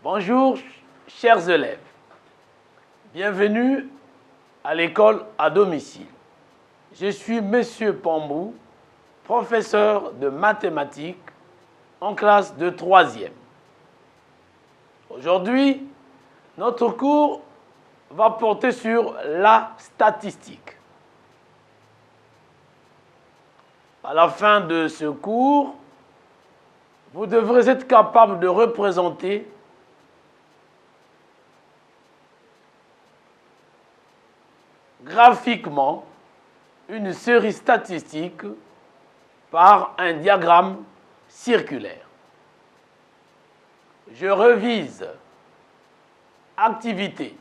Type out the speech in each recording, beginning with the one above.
Bonjour, chers élèves. Bienvenue à l'école à domicile. Je suis Monsieur Pambou, professeur de mathématiques en classe de 3e. Aujourd'hui, notre cours va porter sur la statistique. À la fin de ce cours, vous devrez être capable de représenter graphiquement une série statistique par un diagramme circulaire. Je revise. Activité.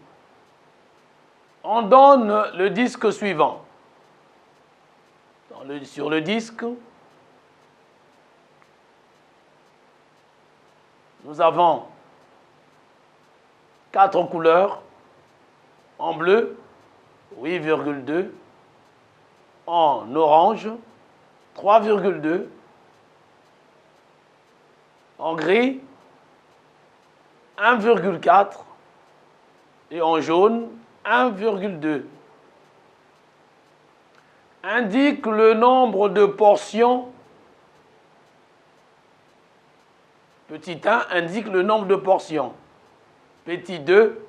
On donne le disque suivant. Sur le disque, nous avons 4 couleurs. En bleu, 8,2. En orange, 3,2. En gris, 1,4. Et en jaune, 1,2. Indique le nombre de portions. Petit 1 indique le nombre de portions. Petit 2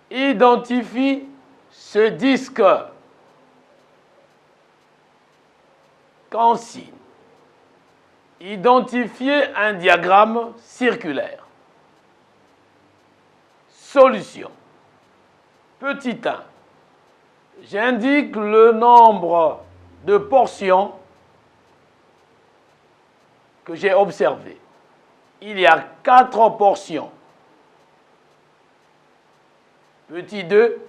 identifie ce disque consigne. Identifier un diagramme circulaire. Solution. Petit 1. J'indique le nombre de portions que j'ai observées. Il y a 4 portions. Petit 2.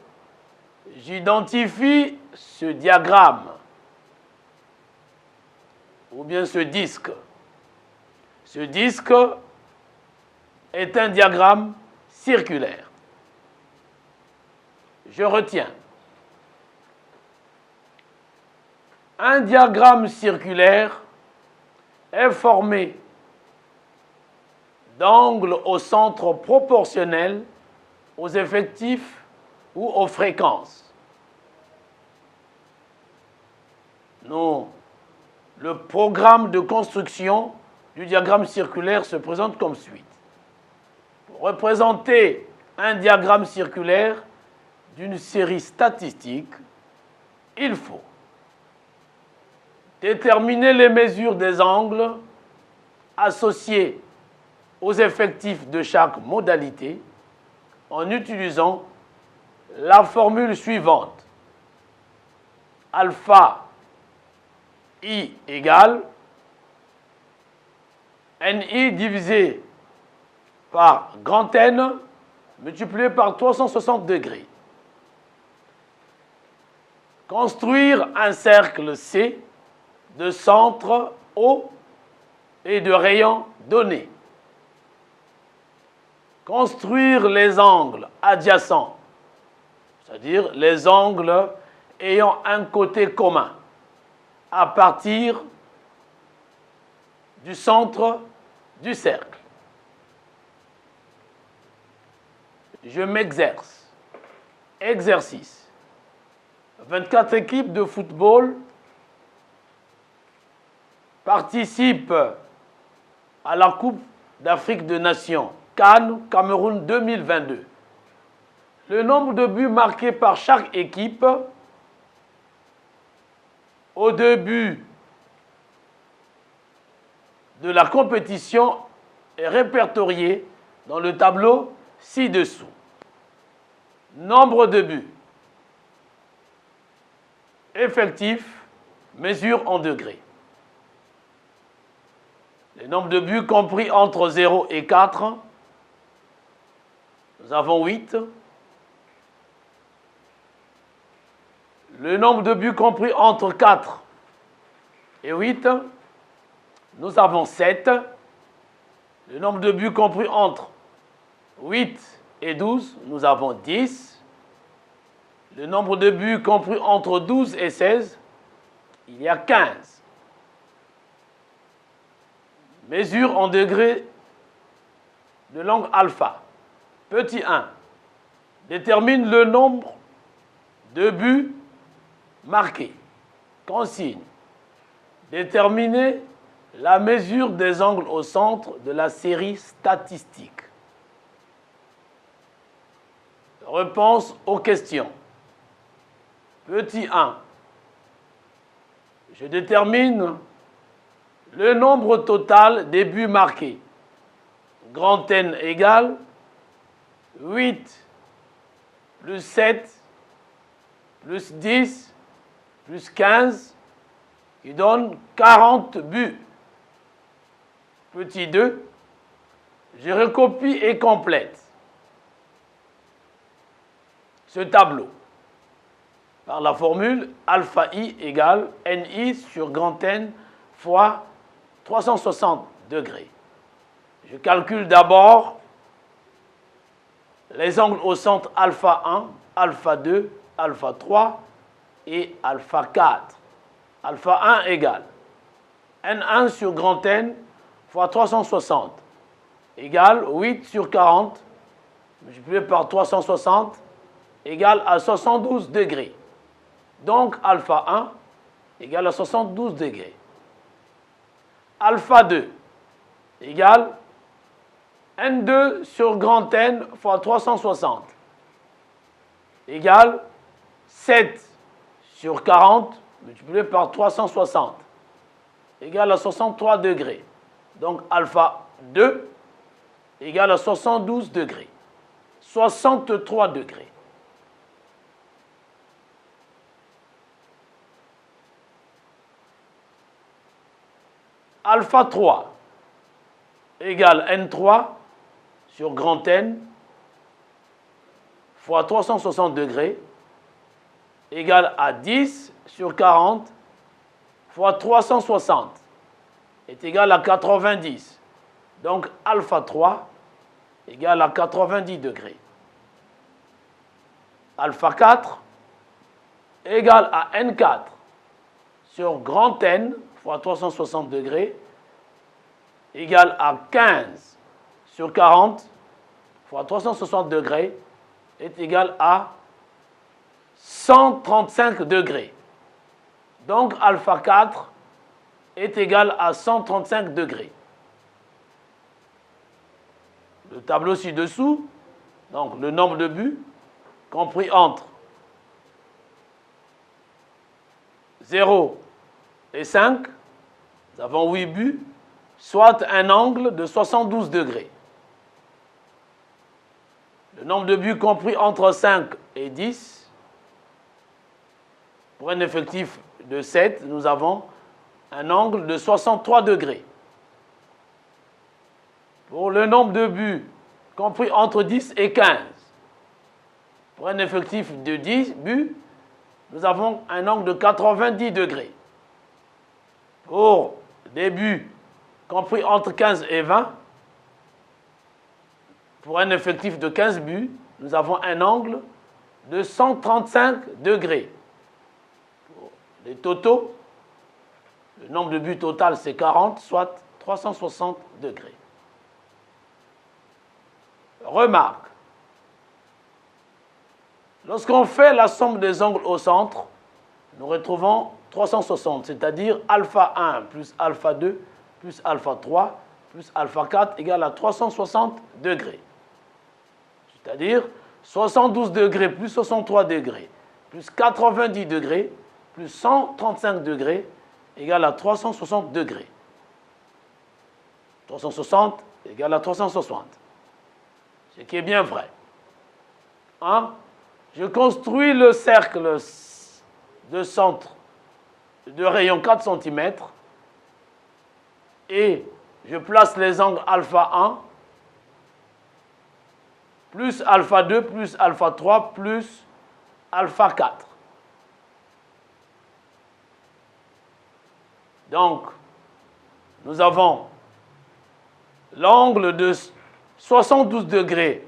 J'identifie ce diagramme ou bien ce disque. Ce disque est un diagramme circulaire. Je retiens. Un diagramme circulaire est formé d'angles au centre proportionnels aux effectifs ou aux fréquences. Le programme de construction du diagramme circulaire se présente comme suit. Pour représenter un diagramme circulaire d'une série statistique, il faut déterminer les mesures des angles associés aux effectifs de chaque modalité en utilisant la formule suivante. Alpha I égale NI divisé par grand N multiplié par 360 degrés. Construire un cercle C de centre O et de rayon donné. Construire les angles adjacents, c'est-à-dire les angles ayant un côté commun, à partir du centre du cercle. Je m'exerce. Exercice. 24 équipes de football participent à la Coupe d'Afrique des Nations, CAN Cameroun 2022. Le nombre de buts marqués par chaque équipe au début de la compétition est répertorié dans le tableau ci-dessous. Nombre de buts. Effectif, mesure en degrés. Le nombre de buts compris entre 0 et 4, nous avons 8. Le nombre de buts compris entre 4 et 8, nous avons 7. Le nombre de buts compris entre 8 et 12, nous avons 10. Le nombre de buts compris entre 12 et 16, il y a 15. Mesure en degrés de l'angle alpha. Petit 1. Détermine le nombre de buts marqués. Consigne. Déterminer la mesure des angles au centre de la série statistique. Réponse aux questions. Petit 1. Je détermine le nombre total des buts marqués. Grand N égale 8 plus 7 plus 10 plus 15 qui donne 40 buts. Petit 2. Je recopie et complète ce tableau par la formule alpha i égale ni sur grand N fois 360 degrés. Je calcule d'abord les angles au centre alpha 1, alpha 2, alpha 3 et alpha 4. Alpha 1 égale N1 sur grand N fois 360 égale 8 sur 40 multiplié par 360 égale à 72 degrés. Donc alpha 1 égale à 72 degrés. Alpha 2 égale N2 sur grand N fois 360 égale 7 sur 40 multiplié par 360 égale à 63 degrés. Donc alpha 2 égale à 72 degrés. 63 degrés. Alpha 3 égale N3 sur grand N fois 360 degrés égale à 10 sur 40 fois 360 est égal à 90. Donc alpha 3 égale à 90 degrés. Alpha 4 égale à N4 sur grand N fois 360 degrés égale à 15 sur 40 fois 360 degrés est égal à 135 degrés. Donc alpha 4 est égal à 135 degrés. Le tableau ci-dessous, donc le nombre de buts compris entre 0 et 5, nous avons 8 buts, soit un angle de 72 degrés. Le nombre de buts compris entre 5 et 10, pour un effectif de 7, nous avons un angle de 63 degrés. Pour le nombre de buts compris entre 10 et 15, pour un effectif de 10 buts, nous avons un angle de 90 degrés. Pour des buts compris entre 15 et 20, pour un effectif de 15 buts, nous avons un angle de 135 degrés. Pour les totaux, le nombre de buts total c'est 40, soit 360 degrés. Remarque, lorsqu'on fait la somme des angles au centre, nous retrouvons 360, c'est-à-dire alpha 1 plus alpha 2 plus alpha 3 plus alpha 4 égale à 360 degrés. C'est-à-dire 72 degrés plus 63 degrés plus 90 degrés plus 135 degrés égale à 360 degrés. 360 égale à 360. Ce qui est bien vrai. Hein? Je construis le cercle de centre de rayon 4 cm et je place les angles alpha 1 plus alpha 2 plus alpha 3 plus alpha 4. Donc, nous avons l'angle de 72 degrés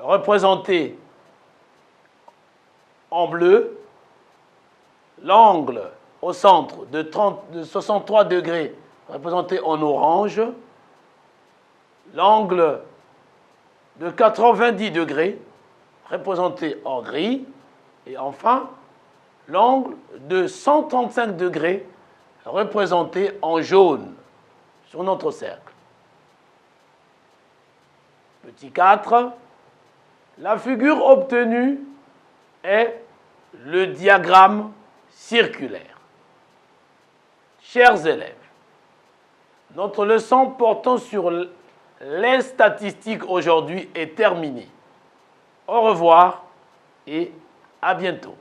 représenté en bleu, l'angle au centre de 63 degrés représenté en orange l'angle de 90 degrés, représenté en gris, et enfin, l'angle de 135 degrés, représenté en jaune, sur notre cercle. Petit 4, la figure obtenue est le diagramme circulaire. Chers élèves, notre leçon portant sur les statistiques aujourd'hui est terminée. Au revoir et à bientôt.